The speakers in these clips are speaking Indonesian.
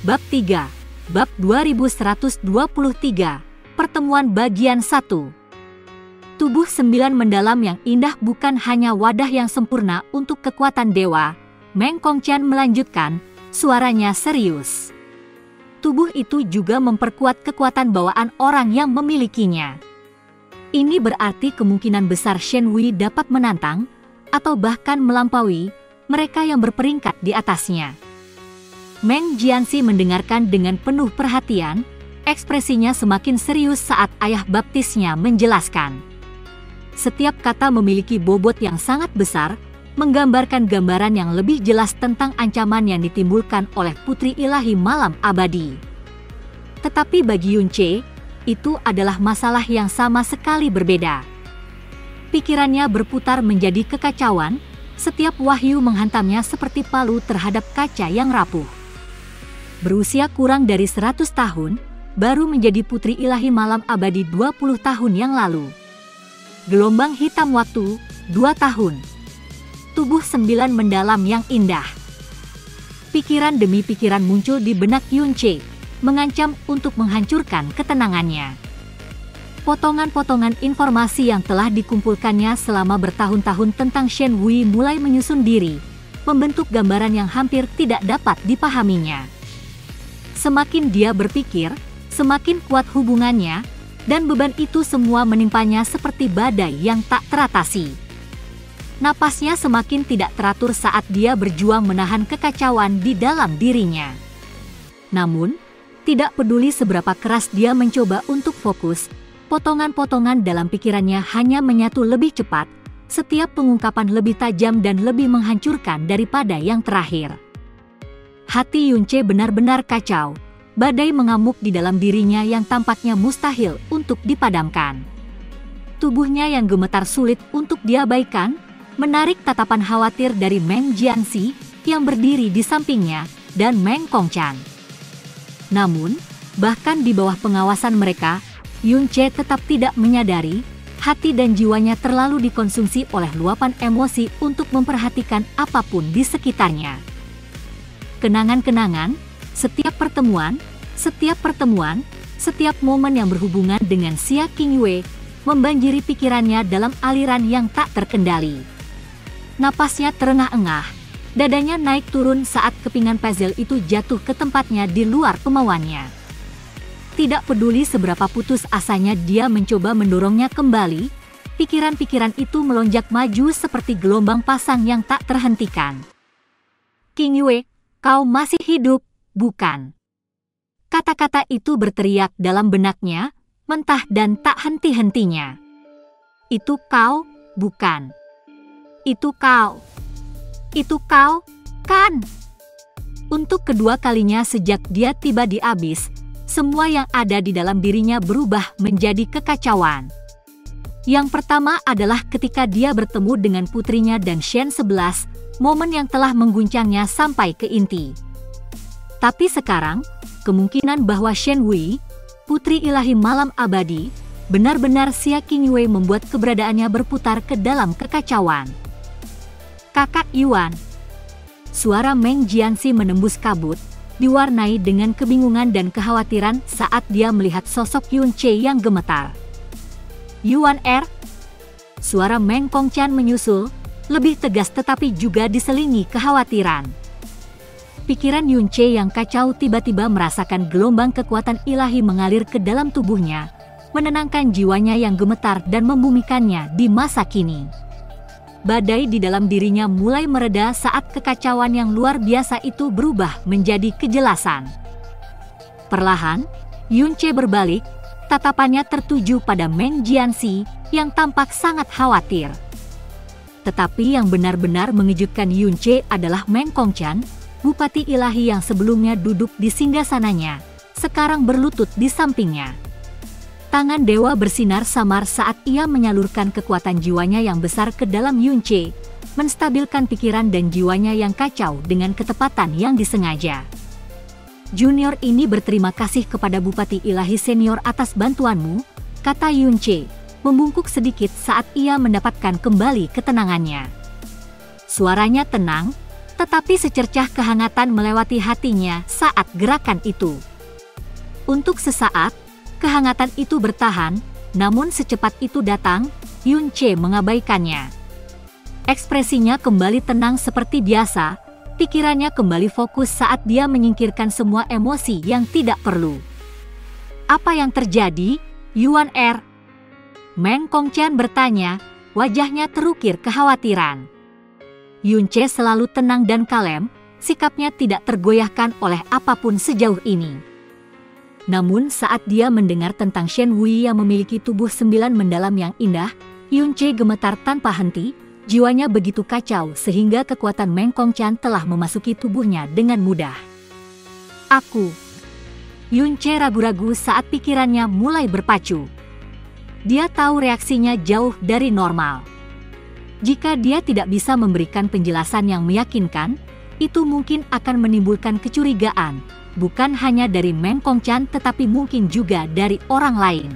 Bab 3, Bab 2123, Pertemuan Bagian 1. Tubuh 9 mendalam yang indah bukan hanya wadah yang sempurna untuk kekuatan dewa, Meng Kongqian melanjutkan, suaranya serius. Tubuh itu juga memperkuat kekuatan bawaan orang yang memilikinya. Ini berarti kemungkinan besar Shen Wei dapat menantang, atau bahkan melampaui, mereka yang berperingkat di atasnya. Meng Jianxi mendengarkan dengan penuh perhatian, ekspresinya semakin serius saat ayah baptisnya menjelaskan. Setiap kata memiliki bobot yang sangat besar, menggambarkan gambaran yang lebih jelas tentang ancaman yang ditimbulkan oleh Putri Ilahi Malam Abadi. Tetapi bagi Yunce, itu adalah masalah yang sama sekali berbeda. Pikirannya berputar menjadi kekacauan, setiap wahyu menghantamnya seperti palu terhadap kaca yang rapuh. Berusia kurang dari 100 tahun, baru menjadi Putri Ilahi Malam Abadi 20 tahun yang lalu. Gelombang hitam waktu, 2 tahun. Tubuh 9 mendalam yang indah. Pikiran demi pikiran muncul di benak Yunce, mengancam untuk menghancurkan ketenangannya. Potongan-potongan informasi yang telah dikumpulkannya selama bertahun-tahun tentang Shen Wei mulai menyusun diri, membentuk gambaran yang hampir tidak dapat dipahaminya. Semakin dia berpikir, semakin kuat hubungannya, dan beban itu semua menimpanya seperti badai yang tak teratasi. Napasnya semakin tidak teratur saat dia berjuang menahan kekacauan di dalam dirinya. Namun, tidak peduli seberapa keras dia mencoba untuk fokus, potongan-potongan dalam pikirannya hanya menyatu lebih cepat, setiap pengungkapan lebih tajam dan lebih menghancurkan daripada yang terakhir. Hati Yunce benar-benar kacau, badai mengamuk di dalam dirinya yang tampaknya mustahil untuk dipadamkan. Tubuhnya yang gemetar sulit untuk diabaikan, menarik tatapan khawatir dari Meng Jianxi yang berdiri di sampingnya dan Meng Kongqian. Namun, bahkan di bawah pengawasan mereka, Yunce tetap tidak menyadari, hati dan jiwanya terlalu dikonsumsi oleh luapan emosi untuk memperhatikan apapun di sekitarnya. Kenangan-kenangan, setiap pertemuan, setiap momen yang berhubungan dengan Xia Qingyue membanjiri pikirannya dalam aliran yang tak terkendali. Napasnya terengah-engah, dadanya naik turun saat kepingan puzzle itu jatuh ke tempatnya di luar kemauannya. Tidak peduli seberapa putus asanya dia mencoba mendorongnya kembali, pikiran-pikiran itu melonjak maju seperti gelombang pasang yang tak terhentikan. "Qingyue, kau masih hidup, bukan?" Kata-kata itu berteriak dalam benaknya, mentah dan tak henti-hentinya. "Itu kau, bukan? Itu kau. Itu kau, kan?" Untuk kedua kalinya sejak dia tiba di Abyss, semua yang ada di dalam dirinya berubah menjadi kekacauan. Yang pertama adalah ketika dia bertemu dengan putrinya dan Shen 11, momen yang telah mengguncangnya sampai ke inti. Tapi sekarang, kemungkinan bahwa Shen Wei, Putri Ilahi Malam Abadi, benar-benar Xia Qingyue membuat keberadaannya berputar ke dalam kekacauan. "Kakak Yuan." Suara Meng Jianxi menembus kabut, diwarnai dengan kebingungan dan kekhawatiran saat dia melihat sosok Yunce yang gemetar. "Yuan Er?" Suara Meng Kongqian menyusul, lebih tegas tetapi juga diselingi kekhawatiran. Pikiran Yunce yang kacau tiba-tiba merasakan gelombang kekuatan ilahi mengalir ke dalam tubuhnya, menenangkan jiwanya yang gemetar dan membumikannya di masa kini. Badai di dalam dirinya mulai mereda saat kekacauan yang luar biasa itu berubah menjadi kejelasan. Perlahan, Yunce berbalik, tatapannya tertuju pada Meng Jianxi yang tampak sangat khawatir. Tetapi yang benar-benar mengejutkan Yunce adalah Meng Kongqian, Bupati Ilahi yang sebelumnya duduk di singgasananya, sekarang berlutut di sampingnya. Tangan dewa bersinar samar saat ia menyalurkan kekuatan jiwanya yang besar ke dalam Yunce, menstabilkan pikiran dan jiwanya yang kacau dengan ketepatan yang disengaja. "Junior ini berterima kasih kepada Bupati Ilahi Senior atas bantuanmu," kata Yunce, membungkuk sedikit saat ia mendapatkan kembali ketenangannya. Suaranya tenang, Tetapi secercah kehangatan melewati hatinya saat gerakan itu. Untuk sesaat, kehangatan itu bertahan, namun secepat itu datang, Yun Che mengabaikannya. Ekspresinya kembali tenang seperti biasa, pikirannya kembali fokus saat dia menyingkirkan semua emosi yang tidak perlu. Apa yang terjadi, Yuan Er? Meng Kongqian bertanya, wajahnya terukir kekhawatiran. Yun Che selalu tenang dan kalem, sikapnya tidak tergoyahkan oleh apapun sejauh ini. Namun saat dia mendengar tentang Shen Wei yang memiliki tubuh 9 mendalam yang indah, Yun Che gemetar tanpa henti, jiwanya begitu kacau sehingga kekuatan Meng Kongqian telah memasuki tubuhnya dengan mudah. Yun Che ragu-ragu saat pikirannya mulai berpacu. Dia tahu reaksinya jauh dari normal. Jika dia tidak bisa memberikan penjelasan yang meyakinkan, itu mungkin akan menimbulkan kecurigaan, bukan hanya dari Meng Kongqian tetapi mungkin juga dari orang lain.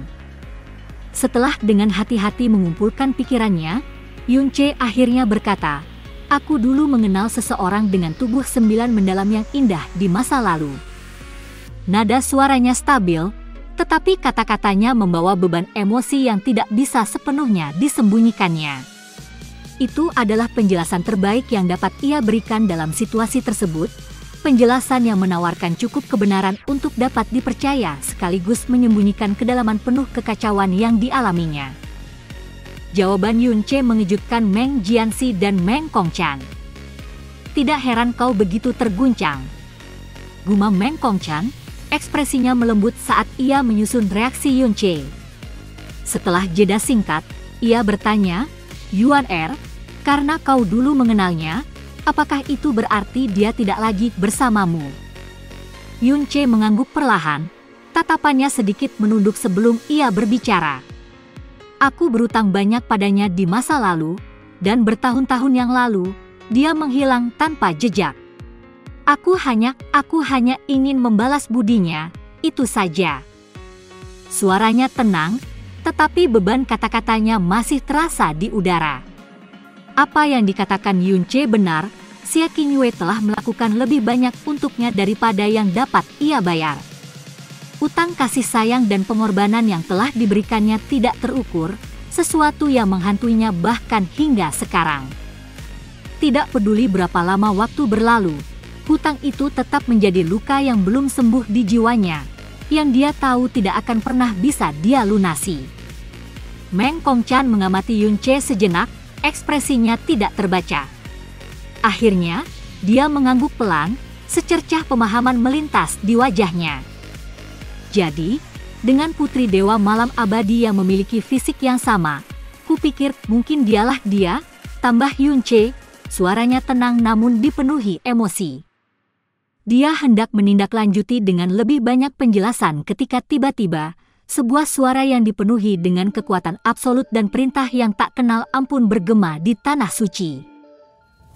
Setelah dengan hati-hati mengumpulkan pikirannya, Yun Che akhirnya berkata, "Aku dulu mengenal seseorang dengan tubuh 9 mendalam yang indah di masa lalu." Nada suaranya stabil, tetapi kata-katanya membawa beban emosi yang tidak bisa sepenuhnya disembunyikannya. Itu adalah penjelasan terbaik yang dapat ia berikan dalam situasi tersebut, penjelasan yang menawarkan cukup kebenaran untuk dapat dipercaya sekaligus menyembunyikan kedalaman penuh kekacauan yang dialaminya. Jawaban Yun Che mengejutkan Meng Jianxi dan Meng Kongqian. "Tidak heran kau begitu terguncang," gumam Meng Kongqian, ekspresinya melembut saat ia menyusun reaksi Yun Che. Setelah jeda singkat, ia bertanya, "Yuan Er, karena kau dulu mengenalnya, apakah itu berarti dia tidak lagi bersamamu?" Yun Che mengangguk perlahan, tatapannya sedikit menunduk sebelum ia berbicara. "Aku berutang banyak padanya di masa lalu, dan bertahun-tahun yang lalu, dia menghilang tanpa jejak. Aku hanya ingin membalas budinya, itu saja." Suaranya tenang, tetapi beban kata-katanya masih terasa di udara. Apa yang dikatakan Yun Che benar, Xia Qingyue telah melakukan lebih banyak untuknya daripada yang dapat ia bayar. Utang kasih sayang dan pengorbanan yang telah diberikannya tidak terukur, sesuatu yang menghantuinya bahkan hingga sekarang. Tidak peduli berapa lama waktu berlalu, hutang itu tetap menjadi luka yang belum sembuh di jiwanya, yang dia tahu tidak akan pernah bisa dia lunasi. Meng Kongqian mengamati Yun Che sejenak, ekspresinya tidak terbaca. Akhirnya, dia mengangguk pelan, secercah pemahaman melintas di wajahnya. "Jadi, dengan putri dewa malam abadi yang memiliki fisik yang sama, kupikir mungkin dialah dia," tambah Yun Che, suaranya tenang namun dipenuhi emosi. Dia hendak menindaklanjuti dengan lebih banyak penjelasan ketika tiba-tiba, sebuah suara yang dipenuhi dengan kekuatan absolut dan perintah yang tak kenal ampun bergema di tanah suci.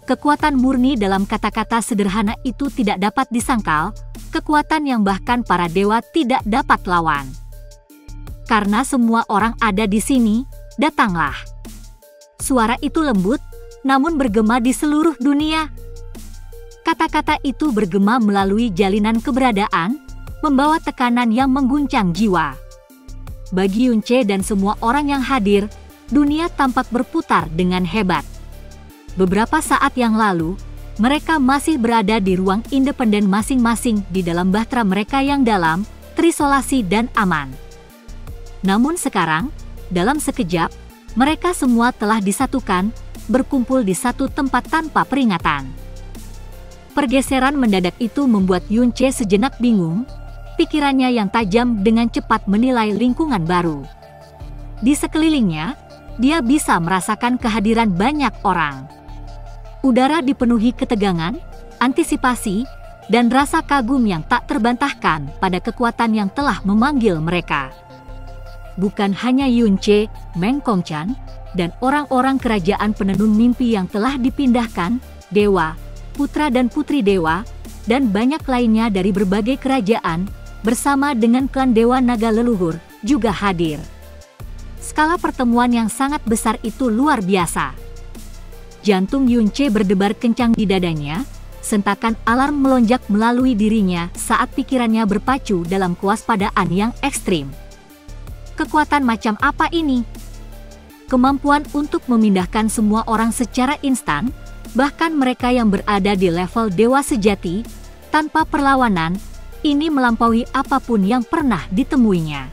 Kekuatan murni dalam kata-kata sederhana itu tidak dapat disangkal, kekuatan yang bahkan para dewa tidak dapat lawan. "Karena semua orang ada di sini, datanglah." Suara itu lembut, namun bergema di seluruh dunia. Kata-kata itu bergema melalui jalinan keberadaan, membawa tekanan yang mengguncang jiwa. Bagi Yun Che dan semua orang yang hadir, dunia tampak berputar dengan hebat. Beberapa saat yang lalu, mereka masih berada di ruang independen masing-masing di dalam bahtera mereka yang dalam, terisolasi dan aman. Namun sekarang, dalam sekejap, mereka semua telah disatukan, berkumpul di satu tempat tanpa peringatan. Pergeseran mendadak itu membuat Yun Che sejenak bingung, pikirannya yang tajam dengan cepat menilai lingkungan baru. Di sekelilingnya, dia bisa merasakan kehadiran banyak orang. Udara dipenuhi ketegangan, antisipasi, dan rasa kagum yang tak terbantahkan pada kekuatan yang telah memanggil mereka. Bukan hanya Yun Che, Meng Kongqian, dan orang-orang kerajaan penenun mimpi yang telah dipindahkan, dewa, putra dan putri dewa, dan banyak lainnya dari berbagai kerajaan, bersama dengan klan Dewa Naga leluhur, juga hadir. Skala pertemuan yang sangat besar itu luar biasa. Jantung Yun Che berdebar kencang di dadanya, Sentakan alarm melonjak melalui dirinya saat pikirannya berpacu dalam kewaspadaan yang ekstrim. Kekuatan macam apa ini? Kemampuan untuk memindahkan semua orang secara instan, bahkan mereka yang berada di level dewa sejati, tanpa perlawanan, ini melampaui apapun yang pernah ditemuinya.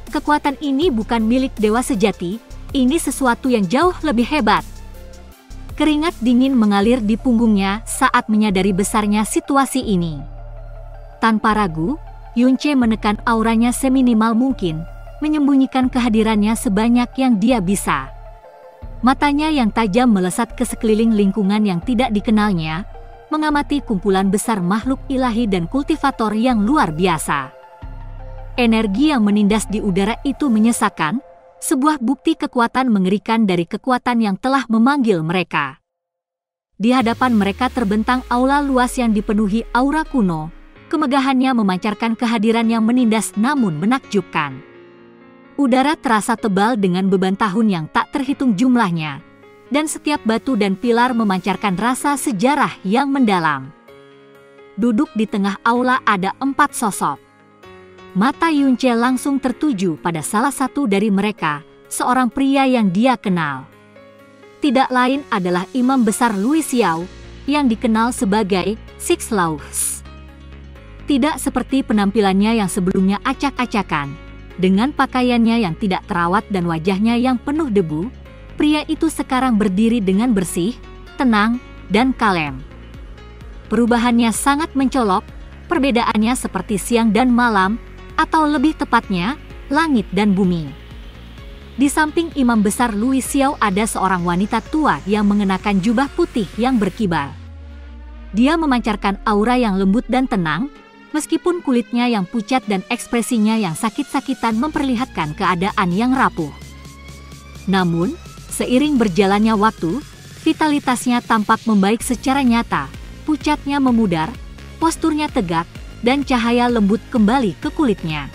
Kekuatan ini bukan milik dewa sejati, ini sesuatu yang jauh lebih hebat. Keringat dingin mengalir di punggungnya saat menyadari besarnya situasi ini. Tanpa ragu, Yunche menekan auranya seminimal mungkin, menyembunyikan kehadirannya sebanyak yang dia bisa. Matanya yang tajam melesat ke sekeliling lingkungan yang tidak dikenalnya, mengamati kumpulan besar makhluk ilahi dan kultivator yang luar biasa. Energi yang menindas di udara itu menyesakan, sebuah bukti kekuatan mengerikan dari kekuatan yang telah memanggil mereka. Di hadapan mereka terbentang aula luas yang dipenuhi aura kuno, kemegahannya memancarkan kehadiran yang menindas namun menakjubkan. Udara terasa tebal dengan beban tahun yang tak terhitung jumlahnya, dan setiap batu dan pilar memancarkan rasa sejarah yang mendalam. Duduk di tengah aula ada 4 sosok. Mata Yunche langsung tertuju pada salah satu dari mereka, seorang pria yang dia kenal. Tidak lain adalah Imam Besar Louis Xiao, yang dikenal sebagai Six Laws. Tidak seperti penampilannya yang sebelumnya acak-acakan, dengan pakaiannya yang tidak terawat dan wajahnya yang penuh debu, pria itu sekarang berdiri dengan bersih, tenang, dan kalem. Perubahannya sangat mencolok, perbedaannya seperti siang dan malam, atau lebih tepatnya, langit dan bumi. Di samping Imam Besar Louis Xiao ada seorang wanita tua yang mengenakan jubah putih yang berkibar. Dia memancarkan aura yang lembut dan tenang, meskipun kulitnya yang pucat dan ekspresinya yang sakit-sakitan memperlihatkan keadaan yang rapuh. Namun, seiring berjalannya waktu, vitalitasnya tampak membaik secara nyata, pucatnya memudar, posturnya tegak, dan cahaya lembut kembali ke kulitnya.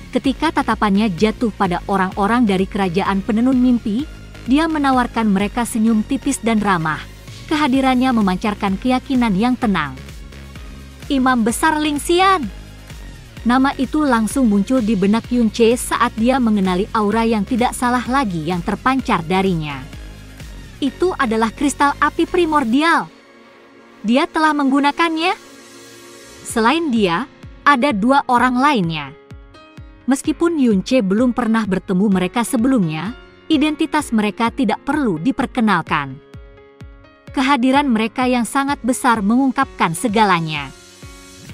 Ketika tatapannya jatuh pada orang-orang dari kerajaan penenun mimpi, dia menawarkan mereka senyum tipis dan ramah. Kehadirannya memancarkan keyakinan yang tenang. Imam Besar Ling Xian. Nama itu langsung muncul di benak Yunche saat dia mengenali aura yang tidak salah lagi yang terpancar darinya. Itu adalah kristal api primordial. Dia telah menggunakannya. Selain dia, ada 2 orang lainnya. Meskipun Yunche belum pernah bertemu mereka sebelumnya, identitas mereka tidak perlu diperkenalkan. Kehadiran mereka yang sangat besar mengungkapkan segalanya.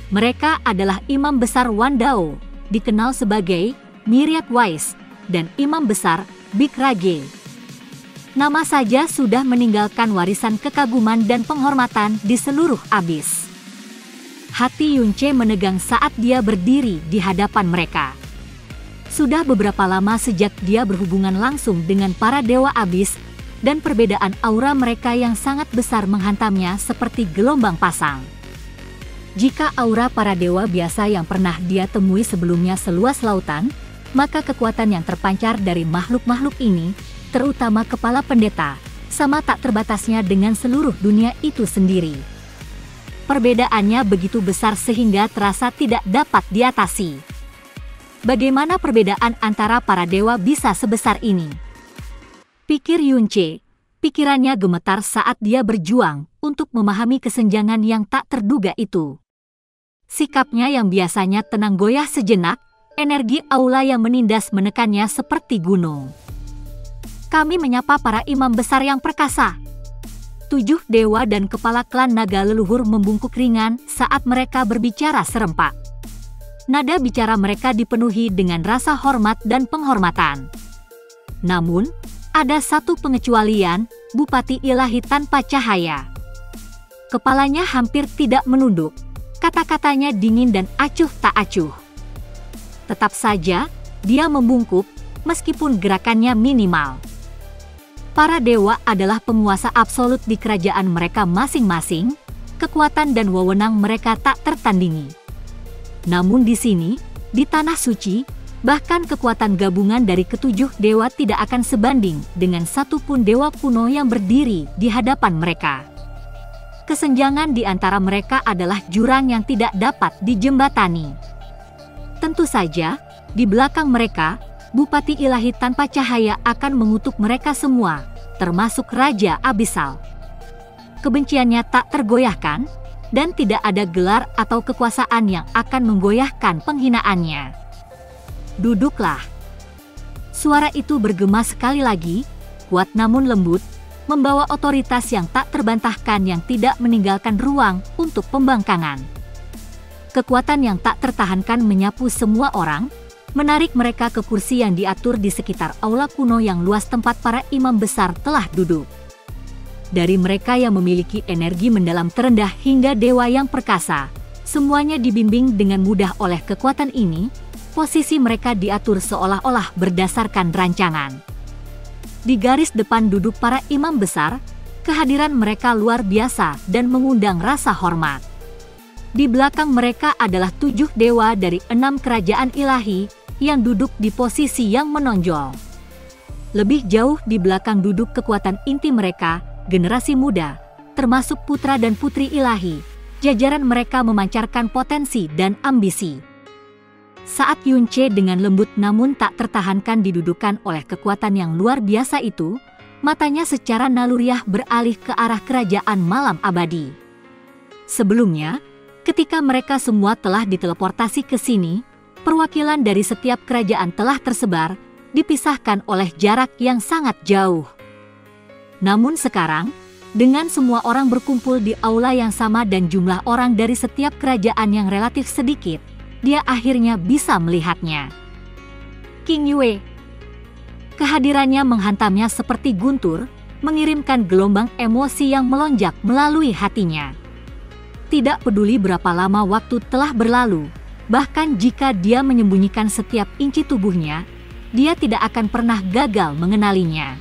Mereka adalah Imam Besar Wan Dao, dikenal sebagai Myriad Wise, dan Imam Besar Big Rage. Nama saja sudah meninggalkan warisan kekaguman dan penghormatan di seluruh abis. Hati Yunche menegang saat dia berdiri di hadapan mereka. Sudah beberapa lama sejak dia berhubungan langsung dengan para dewa abis, dan perbedaan aura mereka yang sangat besar menghantamnya seperti gelombang pasang. Jika aura para dewa biasa yang pernah dia temui sebelumnya seluas lautan, maka kekuatan yang terpancar dari makhluk-makhluk ini, terutama kepala pendeta, sama tak terbatasnya dengan seluruh dunia itu sendiri. Perbedaannya begitu besar sehingga terasa tidak dapat diatasi. Bagaimana perbedaan antara para dewa bisa sebesar ini? Pikir Yunche, pikirannya gemetar saat dia berjuang untuk memahami kesenjangan yang tak terduga itu. Sikapnya yang biasanya tenang goyah sejenak, energi aula yang menindas menekannya seperti gunung. Kami menyapa para imam besar yang perkasa. 7 dewa dan kepala klan naga leluhur membungkuk ringan saat mereka berbicara serempak. Nada bicara mereka dipenuhi dengan rasa hormat dan penghormatan. Namun, ada satu pengecualian, Bupati Ilahi tanpa cahaya. Kepalanya hampir tidak menunduk, kata-katanya dingin dan acuh tak acuh. Tetap saja, dia membungkuk, meskipun gerakannya minimal. Para dewa adalah penguasa absolut di kerajaan mereka masing-masing, kekuatan dan wewenang mereka tak tertandingi. Namun di sini, di Tanah Suci, bahkan kekuatan gabungan dari ke-7 dewa tidak akan sebanding dengan satupun dewa kuno yang berdiri di hadapan mereka. Kesenjangan di antara mereka adalah jurang yang tidak dapat dijembatani. Tentu saja, di belakang mereka, Bupati Ilahi tanpa cahaya akan mengutuk mereka semua, termasuk Raja Abyssal. Kebenciannya tak tergoyahkan, dan tidak ada gelar atau kekuasaan yang akan menggoyahkan penghinaannya. Duduklah. Suara itu bergema sekali lagi, kuat namun lembut, membawa otoritas yang tak terbantahkan yang tidak meninggalkan ruang untuk pembangkangan. Kekuatan yang tak tertahankan menyapu semua orang, menarik mereka ke kursi yang diatur di sekitar aula kuno yang luas tempat para imam besar telah duduk. Dari mereka yang memiliki energi mendalam terendah hingga dewa yang perkasa, semuanya dibimbing dengan mudah oleh kekuatan ini. Posisi mereka diatur seolah-olah berdasarkan rancangan. Di garis depan duduk para imam besar, kehadiran mereka luar biasa dan mengundang rasa hormat. Di belakang mereka adalah 7 dewa dari 6 kerajaan ilahi yang duduk di posisi yang menonjol. Lebih jauh di belakang duduk kekuatan inti mereka, generasi muda, termasuk putra dan putri ilahi. Jajaran mereka memancarkan potensi dan ambisi. Saat Yunce dengan lembut namun tak tertahankan didudukan oleh kekuatan yang luar biasa itu, matanya secara naluriah beralih ke arah kerajaan malam abadi. Sebelumnya, ketika mereka semua telah diteleportasi ke sini, perwakilan dari setiap kerajaan telah tersebar, dipisahkan oleh jarak yang sangat jauh. Namun sekarang, dengan semua orang berkumpul di aula yang sama dan jumlah orang dari setiap kerajaan yang relatif sedikit, dia akhirnya bisa melihatnya. King Yue. Kehadirannya menghantamnya seperti guntur, mengirimkan gelombang emosi yang melonjak melalui hatinya. Tidak peduli berapa lama waktu telah berlalu, bahkan jika dia menyembunyikan setiap inci tubuhnya, dia tidak akan pernah gagal mengenalinya.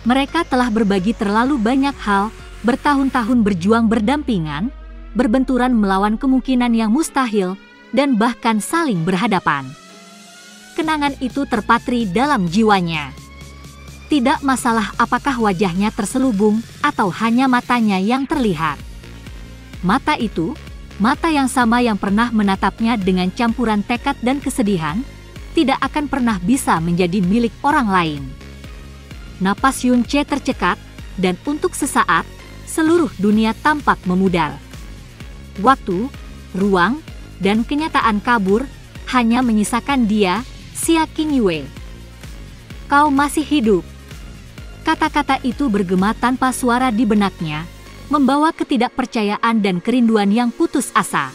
Mereka telah berbagi terlalu banyak hal, bertahun-tahun berjuang berdampingan, berbenturan melawan kemungkinan yang mustahil, dan bahkan saling berhadapan. Kenangan itu terpatri dalam jiwanya. Tidak masalah apakah wajahnya terselubung atau hanya matanya yang terlihat. Mata itu, mata yang sama yang pernah menatapnya dengan campuran tekad dan kesedihan, tidak akan pernah bisa menjadi milik orang lain. Napas Yunce tercekat, dan untuk sesaat, seluruh dunia tampak memudar. Waktu, ruang, dan kenyataan kabur, hanya menyisakan dia, Xia King Yue. Kau masih hidup. Kata-kata itu bergema tanpa suara di benaknya, membawa ketidakpercayaan dan kerinduan yang putus asa.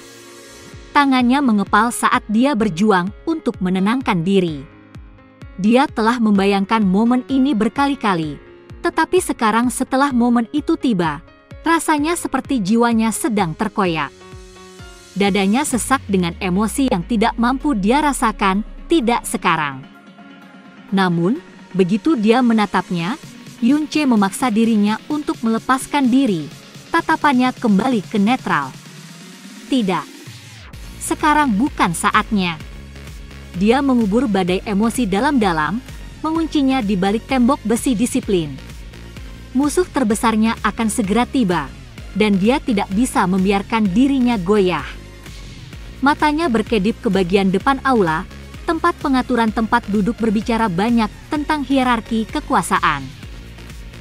Tangannya mengepal saat dia berjuang untuk menenangkan diri. Dia telah membayangkan momen ini berkali-kali, tetapi sekarang setelah momen itu tiba, rasanya seperti jiwanya sedang terkoyak. Dadanya sesak dengan emosi yang tidak mampu dia rasakan, tidak sekarang. Namun, begitu dia menatapnya, Yunce memaksa dirinya untuk melepaskan diri, tatapannya kembali ke netral. Tidak. Sekarang bukan saatnya. Dia mengubur badai emosi dalam-dalam, menguncinya di balik tembok besi disiplin. Musuh terbesarnya akan segera tiba, dan dia tidak bisa membiarkan dirinya goyah. Matanya berkedip ke bagian depan aula, tempat pengaturan tempat duduk berbicara banyak tentang hierarki kekuasaan.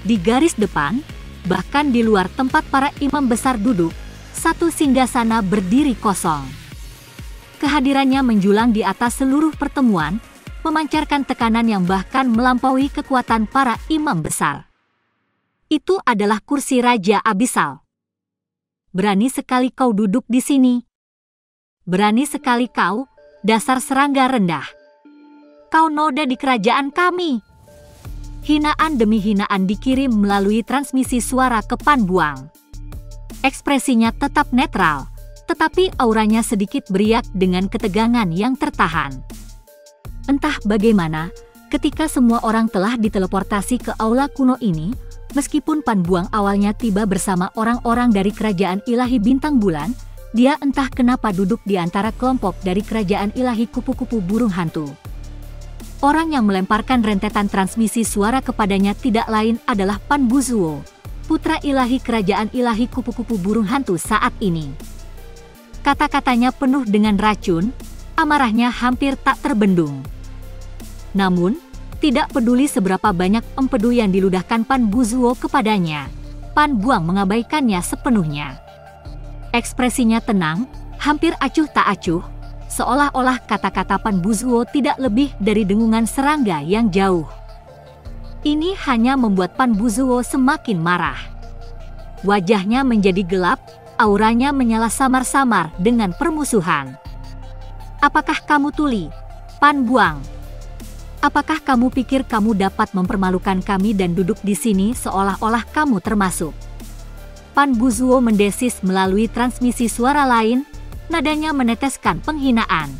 Di garis depan, bahkan di luar tempat para imam besar duduk, satu singgasana berdiri kosong. Kehadirannya menjulang di atas seluruh pertemuan, memancarkan tekanan yang bahkan melampaui kekuatan para imam besar. Itu adalah kursi Raja Abyssal. Berani sekali kau duduk di sini. Berani sekali kau, dasar serangga rendah. Kau noda di kerajaan kami. Hinaan demi hinaan dikirim melalui transmisi suara ke Pan Buang. Ekspresinya tetap netral, tetapi auranya sedikit beriak dengan ketegangan yang tertahan. Entah bagaimana, ketika semua orang telah diteleportasi ke aula kuno ini, meskipun Pan Buang awalnya tiba bersama orang-orang dari kerajaan ilahi bintang bulan, dia entah kenapa duduk di antara kelompok dari kerajaan ilahi kupu-kupu burung hantu. Orang yang melemparkan rentetan transmisi suara kepadanya tidak lain adalah Pan Buzuo, putra ilahi kerajaan ilahi kupu-kupu burung hantu saat ini. Kata-katanya penuh dengan racun, amarahnya hampir tak terbendung. Namun, tidak peduli seberapa banyak empedu yang diludahkan Pan Buzuo kepadanya, Pan Buang mengabaikannya sepenuhnya. Ekspresinya tenang, hampir acuh tak acuh, seolah-olah kata-kata Pan Buzuo tidak lebih dari dengungan serangga yang jauh. Ini hanya membuat Pan Buzuo semakin marah. Wajahnya menjadi gelap, auranya menyala samar-samar dengan permusuhan. Apakah kamu tuli, Pan Buang? Apakah kamu pikir kamu dapat mempermalukan kami dan duduk di sini seolah-olah kamu termasuk? Pan Buzuo mendesis melalui transmisi suara lain, nadanya meneteskan penghinaan.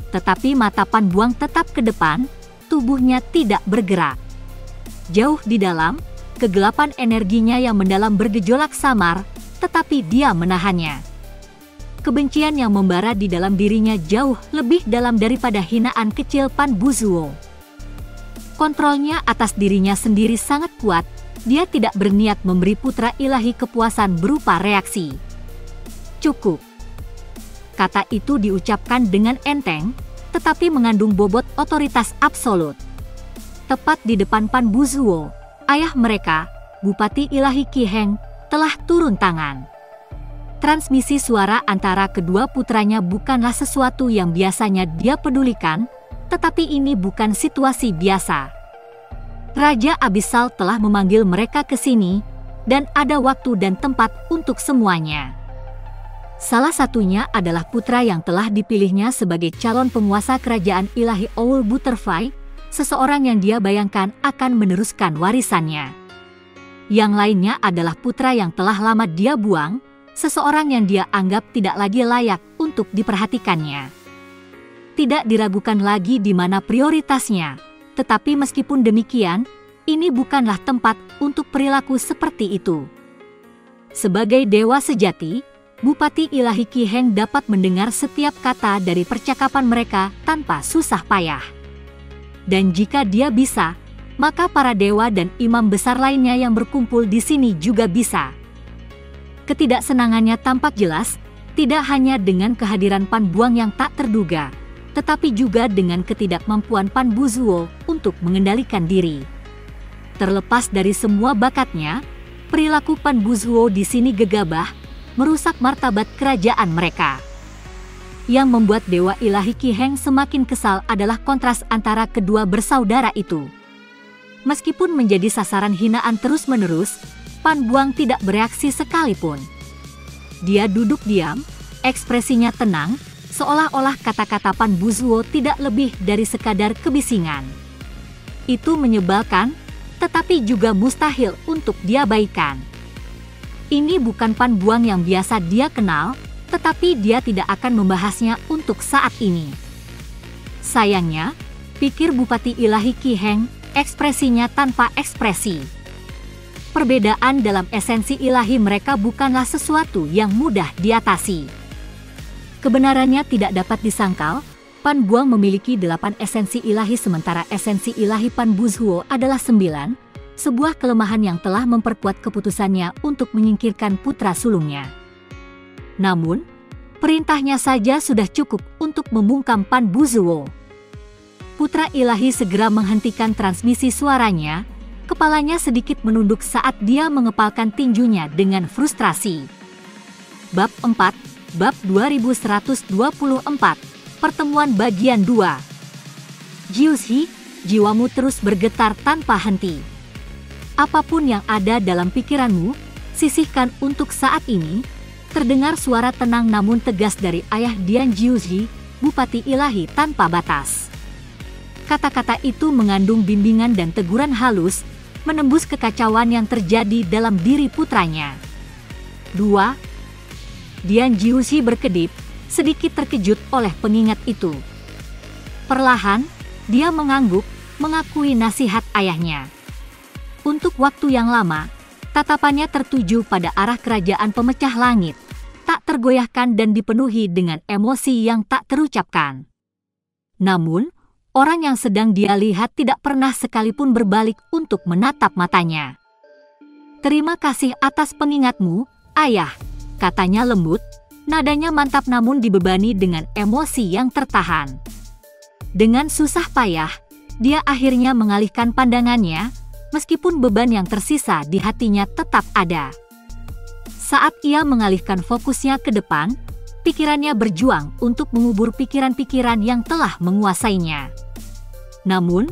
Tetapi mata Pan Buang tetap ke depan, tubuhnya tidak bergerak. Jauh di dalam, kegelapan energinya yang mendalam bergejolak samar, tetapi dia menahannya. Kebencian yang membara di dalam dirinya jauh lebih dalam daripada hinaan kecil Pan Buzuo. Kontrolnya atas dirinya sendiri sangat kuat, dia tidak berniat memberi putra ilahi kepuasan berupa reaksi. Cukup. Kata itu diucapkan dengan enteng, tetapi mengandung bobot otoritas absolut. Tepat di depan Pan Buzuo, ayah mereka, Bupati Ilahi Qi Heng, telah turun tangan. Transmisi suara antara kedua putranya bukanlah sesuatu yang biasanya dia pedulikan, tetapi ini bukan situasi biasa. Raja Abyssal telah memanggil mereka ke sini, dan ada waktu dan tempat untuk semuanya. Salah satunya adalah putra yang telah dipilihnya sebagai calon penguasa kerajaan ilahi Owl Butterfly, seseorang yang dia bayangkan akan meneruskan warisannya. Yang lainnya adalah putra yang telah lama dia buang, seseorang yang dia anggap tidak lagi layak untuk diperhatikannya. Tidak diragukan lagi di mana prioritasnya, tetapi meskipun demikian, ini bukanlah tempat untuk perilaku seperti itu. Sebagai dewa sejati, Bupati Ilahi Qi Heng dapat mendengar setiap kata dari percakapan mereka tanpa susah payah. Dan jika dia bisa, maka para dewa dan imam besar lainnya yang berkumpul di sini juga bisa. Ketidaksenangannya tampak jelas, tidak hanya dengan kehadiran Pan Buang yang tak terduga, tetapi juga dengan ketidakmampuan Pan Buzuo untuk mengendalikan diri. Terlepas dari semua bakatnya, perilaku Pan Buzuo di sini gegabah, merusak martabat kerajaan mereka. Yang membuat Dewa Ilahi Qi Heng semakin kesal adalah kontras antara kedua bersaudara itu. Meskipun menjadi sasaran hinaan terus-menerus, Pan Buang tidak bereaksi sekalipun. Dia duduk diam, ekspresinya tenang, seolah-olah kata-kata Pan Buzuo tidak lebih dari sekadar kebisingan. Itu menyebalkan, tetapi juga mustahil untuk diabaikan. Ini bukan Pan Buang yang biasa dia kenal, tetapi dia tidak akan membahasnya untuk saat ini. Sayangnya, pikir Bupati Ilahi Qi Heng, ekspresinya tanpa ekspresi. Perbedaan dalam esensi ilahi mereka bukanlah sesuatu yang mudah diatasi. Kebenarannya tidak dapat disangkal, Pan Buang memiliki 8 esensi ilahi sementara esensi ilahi Pan Buzuo adalah 9, sebuah kelemahan yang telah memperkuat keputusannya untuk menyingkirkan putra sulungnya. Namun, perintahnya saja sudah cukup untuk membungkam Pan Buzuo. Putra ilahi segera menghentikan transmisi suaranya, kepalanya sedikit menunduk saat dia mengepalkan tinjunya dengan frustrasi. Bab 4, Bab 2124, Pertemuan Bagian 2. Jiushi, jiwamu terus bergetar tanpa henti. Apapun yang ada dalam pikiranmu, sisihkan untuk saat ini. Terdengar suara tenang namun tegas dari ayah Dian Jiushi, Bupati Ilahi tanpa batas. Kata-kata itu mengandung bimbingan dan teguran halus, menembus kekacauan yang terjadi dalam diri putranya. 2. Dian Jiushi berkedip, sedikit terkejut oleh pengingat itu. Perlahan, dia mengangguk, mengakui nasihat ayahnya. Untuk waktu yang lama, tatapannya tertuju pada arah kerajaan pemecah langit, tak tergoyahkan dan dipenuhi dengan emosi yang tak terucapkan. Namun, orang yang sedang dia lihat tidak pernah sekalipun berbalik untuk menatap matanya. Terima kasih atas pengingatmu, ayah, katanya lembut, nadanya mantap namun dibebani dengan emosi yang tertahan. Dengan susah payah, dia akhirnya mengalihkan pandangannya, meskipun beban yang tersisa di hatinya tetap ada. Saat ia mengalihkan fokusnya ke depan, pikirannya berjuang untuk mengubur pikiran-pikiran yang telah menguasainya. Namun,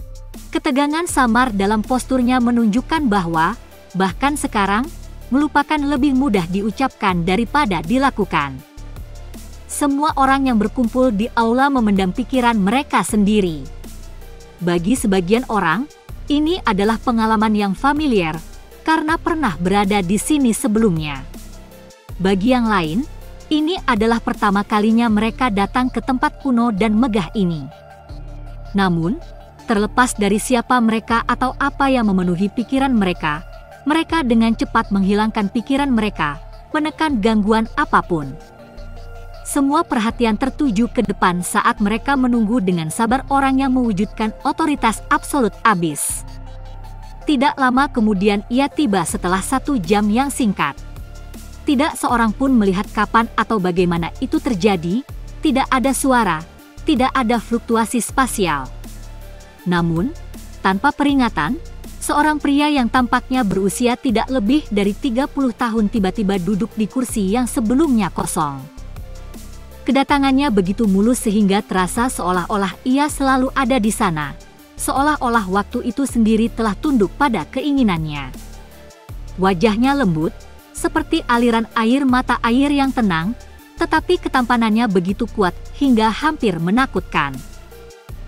ketegangan samar dalam posturnya menunjukkan bahwa, bahkan sekarang, melupakan lebih mudah diucapkan daripada dilakukan. Semua orang yang berkumpul di aula memendam pikiran mereka sendiri. Bagi sebagian orang, ini adalah pengalaman yang familiar, karena pernah berada di sini sebelumnya. Bagi yang lain, ini adalah pertama kalinya mereka datang ke tempat kuno dan megah ini. Namun, terlepas dari siapa mereka atau apa yang memenuhi pikiran mereka, mereka dengan cepat menghilangkan pikiran mereka, menekan gangguan apapun. Semua perhatian tertuju ke depan saat mereka menunggu dengan sabar orang yang mewujudkan otoritas absolut abis. Tidak lama kemudian ia tiba setelah 1 jam yang singkat. Tidak seorang pun melihat kapan atau bagaimana itu terjadi, tidak ada suara, tidak ada fluktuasi spasial. Namun, tanpa peringatan, seorang pria yang tampaknya berusia tidak lebih dari 30 tahun tiba-tiba duduk di kursi yang sebelumnya kosong. Kedatangannya begitu mulus sehingga terasa seolah-olah ia selalu ada di sana, seolah-olah waktu itu sendiri telah tunduk pada keinginannya. Wajahnya lembut, seperti aliran air mata air yang tenang, tetapi ketampanannya begitu kuat hingga hampir menakutkan.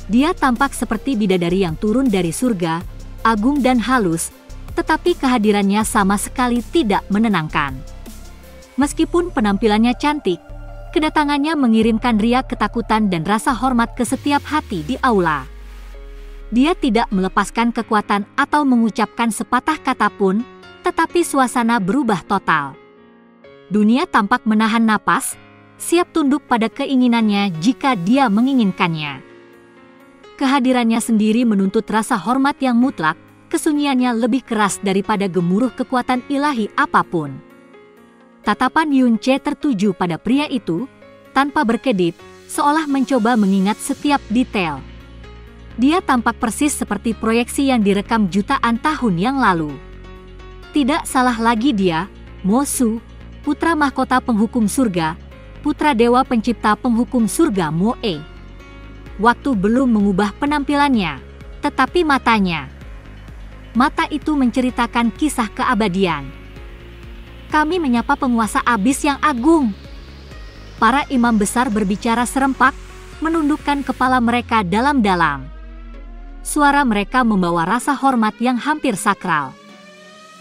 Dia tampak seperti bidadari yang turun dari surga, agung dan halus, tetapi kehadirannya sama sekali tidak menenangkan. Meskipun penampilannya cantik, kedatangannya mengirimkan riak ketakutan dan rasa hormat ke setiap hati di aula. Dia tidak melepaskan kekuatan atau mengucapkan sepatah kata pun, tetapi suasana berubah total. Dunia tampak menahan napas, siap tunduk pada keinginannya jika dia menginginkannya. Kehadirannya sendiri menuntut rasa hormat yang mutlak, kesunyiannya lebih keras daripada gemuruh kekuatan ilahi apapun. Tatapan Yun Che tertuju pada pria itu, tanpa berkedip, seolah mencoba mengingat setiap detail. Dia tampak persis seperti proyeksi yang direkam jutaan tahun yang lalu. Tidak salah lagi dia, Mo Su, putra mahkota penghukum surga, putra dewa pencipta penghukum surga Mo E. Waktu belum mengubah penampilannya, tetapi matanya. Mata itu menceritakan kisah keabadian. Kami menyapa penguasa abis yang agung. Para imam besar berbicara serempak, menundukkan kepala mereka dalam-dalam. Suara mereka membawa rasa hormat yang hampir sakral.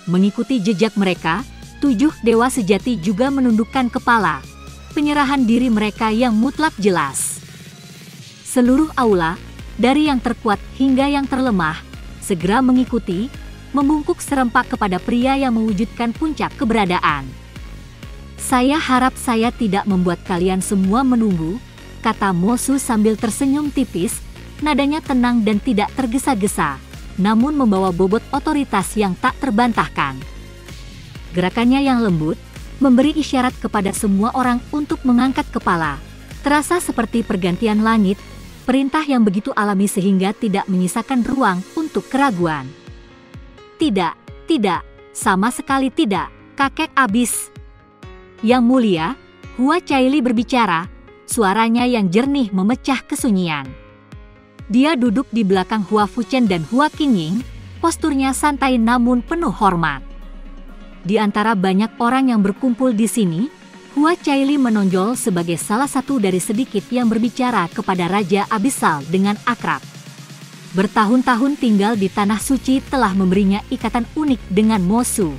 Mengikuti jejak mereka, 7 dewa sejati juga menundukkan kepala, penyerahan diri mereka yang mutlak jelas. Seluruh aula, dari yang terkuat hingga yang terlemah, segera mengikuti, membungkuk serempak kepada pria yang mewujudkan puncak keberadaan. Saya harap saya tidak membuat kalian semua menunggu, kata Mo Su sambil tersenyum tipis, nadanya tenang dan tidak tergesa-gesa, namun membawa bobot otoritas yang tak terbantahkan. Gerakannya yang lembut, memberi isyarat kepada semua orang untuk mengangkat kepala, terasa seperti pergantian langit, perintah yang begitu alami sehingga tidak menyisakan ruang untuk keraguan. Tidak, sama sekali tidak, kakek abis. Yang mulia, Hua Caili berbicara, suaranya yang jernih memecah kesunyian. Dia duduk di belakang Hua Fuchen dan Hua Qingying, posturnya santai namun penuh hormat. Di antara banyak orang yang berkumpul di sini, Hua Caili menonjol sebagai salah satu dari sedikit yang berbicara kepada Raja Abisal dengan akrab. Bertahun-tahun tinggal di Tanah Suci telah memberinya ikatan unik dengan Mo Su.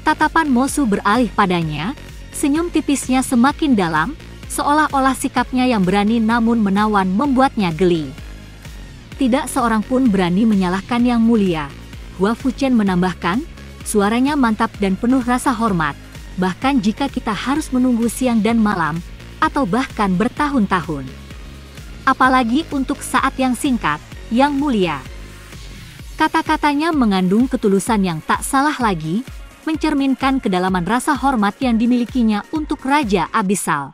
Tatapan Mo Su beralih padanya, senyum tipisnya semakin dalam, seolah-olah sikapnya yang berani namun menawan membuatnya geli. Tidak seorang pun berani menyalahkan yang mulia. Hua Fuchen menambahkan, suaranya mantap dan penuh rasa hormat, bahkan jika kita harus menunggu siang dan malam, atau bahkan bertahun-tahun. Apalagi untuk saat yang singkat, yang mulia. Kata-katanya mengandung ketulusan yang tak salah lagi, mencerminkan kedalaman rasa hormat yang dimilikinya untuk Raja Abyssal.